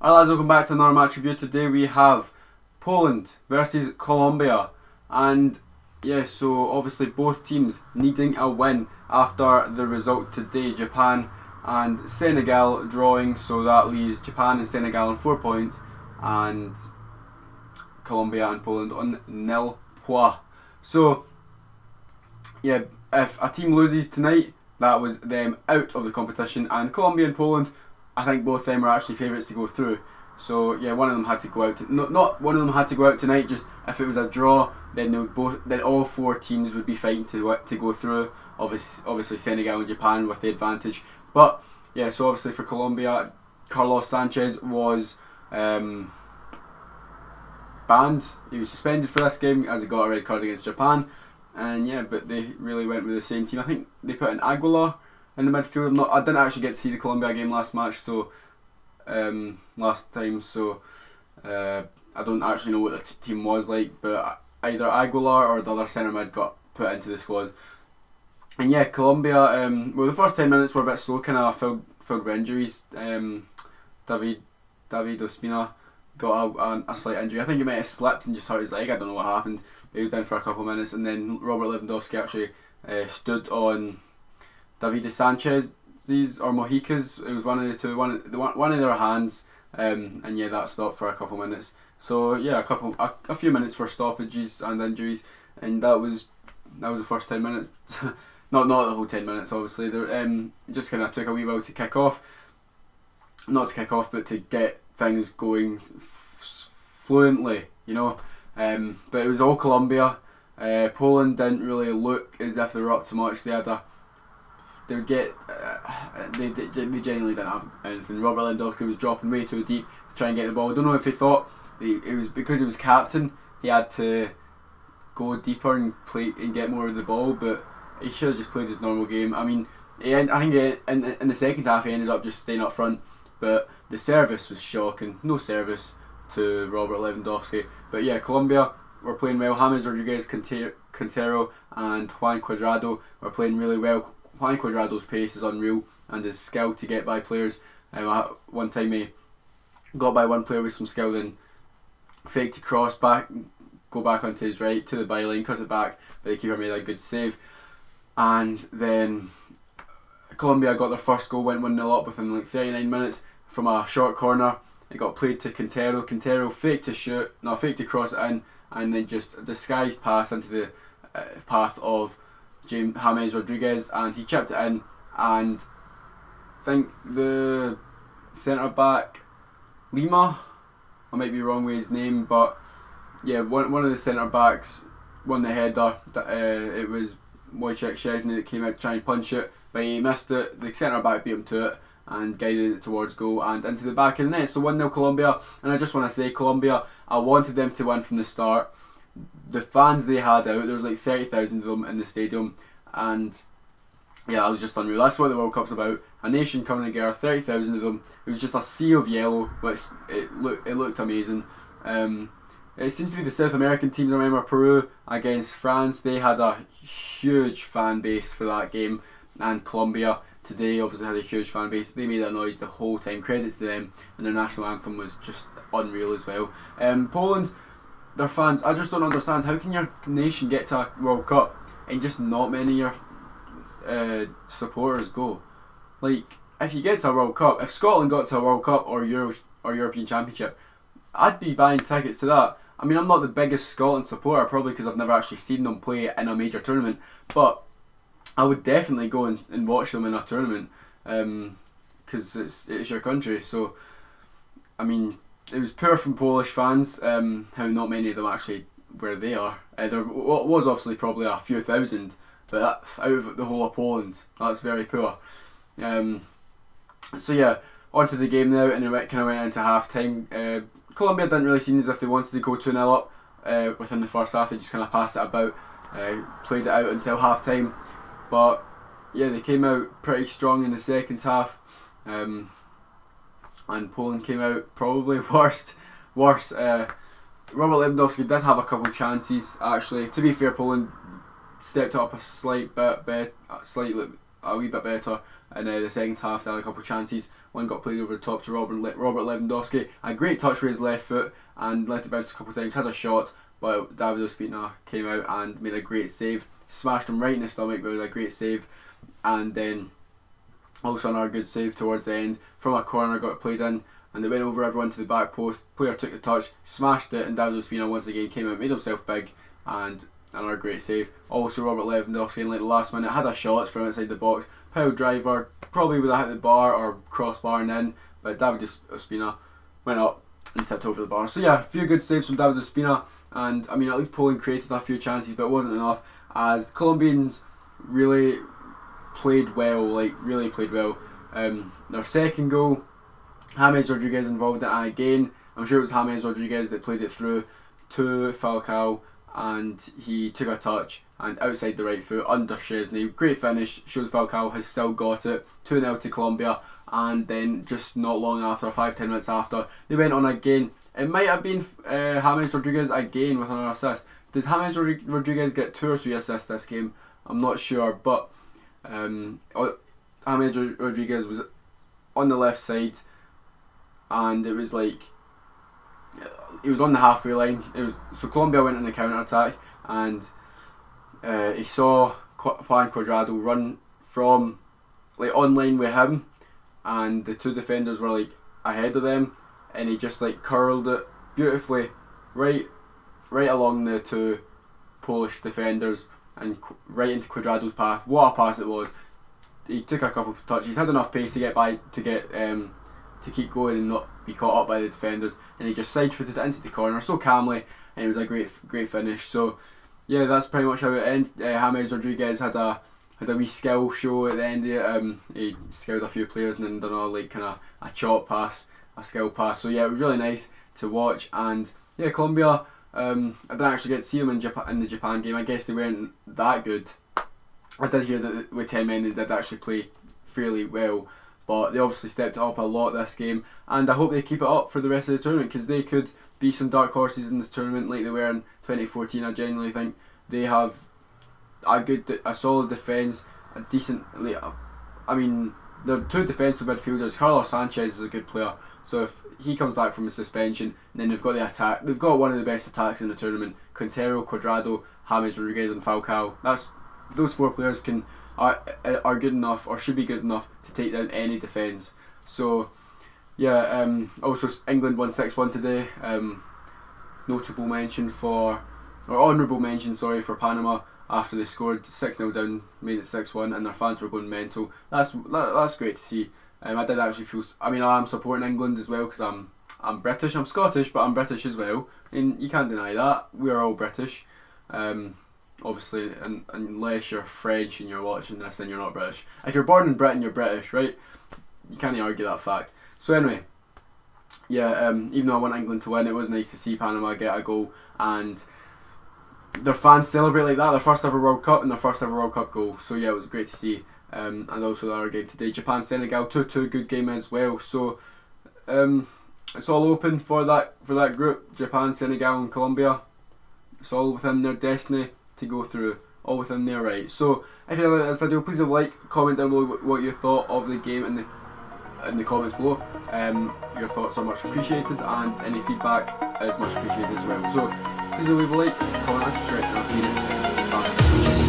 Alright lads, welcome back to another match review. Today we have Poland versus Colombia, and yeah, so obviously both teams needing a win after the result today. Japan and Senegal drawing, so that leaves Japan and Senegal on 4 points and Colombia and Poland on nil points. So yeah, if a team loses tonight, that was them out of the competition, and Colombia and Poland, I think both of them are actually favourites to go through. So yeah, one of them had to go out. Not one of them had to go out tonight. Just if it was a draw, then they would both. Then all four teams would be fighting to go through. Obviously Senegal and Japan with the advantage. But yeah, so obviously for Colombia, Carlos Sanchez was banned. He was suspended for this game as he got a red card against Japan. And yeah, but they really went with the same team. I think they put in Aguilar in the midfield. I didn't actually get to see the Colombia game last time, so I don't actually know what the team was like. But either Aguilar or the other centre mid got put into the squad. And yeah, Colombia. Well, the first 10 minutes were a bit slow, kind of filled with injuries. David Ospina got a slight injury. I think he might have slipped and just hurt his leg. I don't know what happened. He was down for a couple of minutes, and then Robert Lewandowski actually stood on David Sanchez's or Mojica's. It was one of the two, one of their hands, and yeah, that stopped for a couple of minutes. So yeah, a few minutes for stoppages and injuries, and that was the first 10 minutes. not the whole 10 minutes, obviously. They just kind of took a wee while to kick off. Not to kick off, but to get things going fluently, you know. But it was all Colombia. Poland didn't really look as if they were up to much. They genuinely didn't have anything. Robert Lewandowski was dropping way too deep to try and get the ball. I don't know if he thought it was because he was captain, he had to go deeper and play and get more of the ball, but he should have just played his normal game. I mean, I think in the second half he ended up just staying up front, but the service was shocking. No service to Robert Lewandowski. But yeah, Colombia were playing well. James Rodriguez, Quintero and Juan Cuadrado were playing really well. Juan Cuadrado's pace is unreal, and his skill to get by players. One time he got by one player with some skill, then faked to cross back, go back onto his right to the byline, cut it back, but the keeper made a good save. And then Colombia got their first goal, went 1-0 up within like 39 minutes from a short corner. It got played to Quintero. Quintero faked to cross it in, and then just a disguised pass into the path of James Rodriguez, and he chipped it in. And I think the centre back Lima, I might be wrong with his name, but yeah, one of the centre backs won the header. It was Wojciech Szczesny that came out to try and punch it, but he missed it. The centre back beat him to it and guided it towards goal and into the back of the net. So 1-0 Colombia, and I just want to say Colombia, I wanted them to win from the start. The fans they had out, there was like 30,000 of them in the stadium, and yeah, that was just unreal. That's what the World Cup's about. A nation coming together, 30,000 of them. It was just a sea of yellow, which it looked amazing. It seems to be the South American teams. I remember Peru against France, they had a huge fan base for that game, and Colombia today obviously had a huge fan base. They made that noise the whole time. Credit to them, and their national anthem was just unreal as well. Poland, their fans, I just don't understand, how can your nation get to a World Cup and just not many of your supporters go? Like, if you get to a World Cup, if Scotland got to a World Cup or European Championship, I'd be buying tickets to that. I mean, I'm not the biggest Scotland supporter, probably because I've never actually seen them play in a major tournament, but I would definitely go and watch them in a tournament, because it's your country. So, I mean, it was poor from Polish fans, how not many of them actually were there. There was obviously probably a few thousand, but out of the whole of Poland, that's very poor. So yeah, onto the game now, and it kind of went into half time. Colombia didn't really seem as if they wanted to go 2-0 up within the first half. They just kind of passed it about, played it out until half time. But yeah, they came out pretty strong in the second half, and Poland came out probably worse. Robert Lewandowski did have a couple of chances actually. To be fair, Poland stepped up a wee bit better in the second half. They had a couple of chances. One got played over the top to Robert Lewandowski. A great touch with his left foot and let it bounce a couple of times. Had a shot, but David Ospina came out and made a great save. Smashed him right in the stomach, but it was a great save. And then also another good save towards the end from a corner, got played in, and it went over everyone to the back post. Player took the touch, smashed it, and David Ospina once again came out, made himself big, and another great save. Also Robert Lewandowski in like the last minute had a shot from outside the box, pile driver, probably would have hit the bar or crossbar and in, but David Ospina went up and tipped over the bar. So yeah, a few good saves from David Ospina, and I mean at least Poland created a few chances, but it wasn't enough, as the Colombians really played well, their second goal, James Rodriguez involved in it, and again, I'm sure it was James Rodriguez that played it through to Falcao, and he took a touch and outside the right foot under Szczesny. Great finish, shows Falcao has still got it. 2-0 to Colombia, and then just not long after, 5-10 minutes after, they went on again. It might have been James Rodriguez again with another assist. Did James Rodriguez get 2 or 3 assists this game? I'm not sure, but James Rodriguez was on the left side, and it was like he was on the halfway line. So Colombia went on the counter attack, and he saw Juan Cuadrado run from like on line with him, and the two defenders were like ahead of them, and he just like curled it beautifully right along the two Polish defenders and right into Cuadrado's path. What a pass it was! He took a couple of touches. He's had enough pace to get by to keep going and not be caught up by the defenders, and he just side-footed it into the corner so calmly, and it was a great finish. So yeah, that's pretty much how it ended. James Rodriguez had a wee skill show at the end of it. He skilled a few players and then done all like kind of a chop pass, a skill pass. So yeah, it was really nice to watch. And yeah, Colombia, I didn't actually get to see them in the Japan game. I guess they weren't that good. I did hear that with 10 men they did actually play fairly well, but they obviously stepped it up a lot this game, and I hope they keep it up for the rest of the tournament, because they could be some dark horses in this tournament like they were in 2014. I genuinely think they have a solid defence, a decent, I mean, they're two defensive midfielders. Carlos Sanchez is a good player, so if he comes back from a suspension, and then they've got the attack, they've got one of the best attacks in the tournament. Quintero, Cuadrado, James Rodriguez and Falcao. Those 4 players are good enough, or should be good enough, to take down any defence. So yeah, also England won 6-1 today. Honourable mention for Panama after they scored 6-0 down, made it 6-1, and their fans were going mental. That's great to see. I did actually feel, I mean, I'm supporting England as well, because I'm British. I'm Scottish, but I'm British as well, and you can't deny that. We're all British. Obviously, unless you're French and you're watching this, then you're not British. If you're born in Britain, you're British, right? You can't argue that fact. So anyway, yeah, even though I want England to win, it was nice to see Panama get a goal, and their fans celebrate like that, their first ever World Cup and their first ever World Cup goal. So yeah, it was great to see. And also the other game today, Japan-Senegal, 2-2, good game as well. So it's all open for that group, Japan, Senegal and Colombia. It's all within their destiny to go through, all within their right. So if you like this video, please leave a like, comment down below what you thought of the game in the comments below. Your thoughts are much appreciated, and any feedback is much appreciated as well. So please leave a like, comment and subscribe, and I'll see you next time. Bye.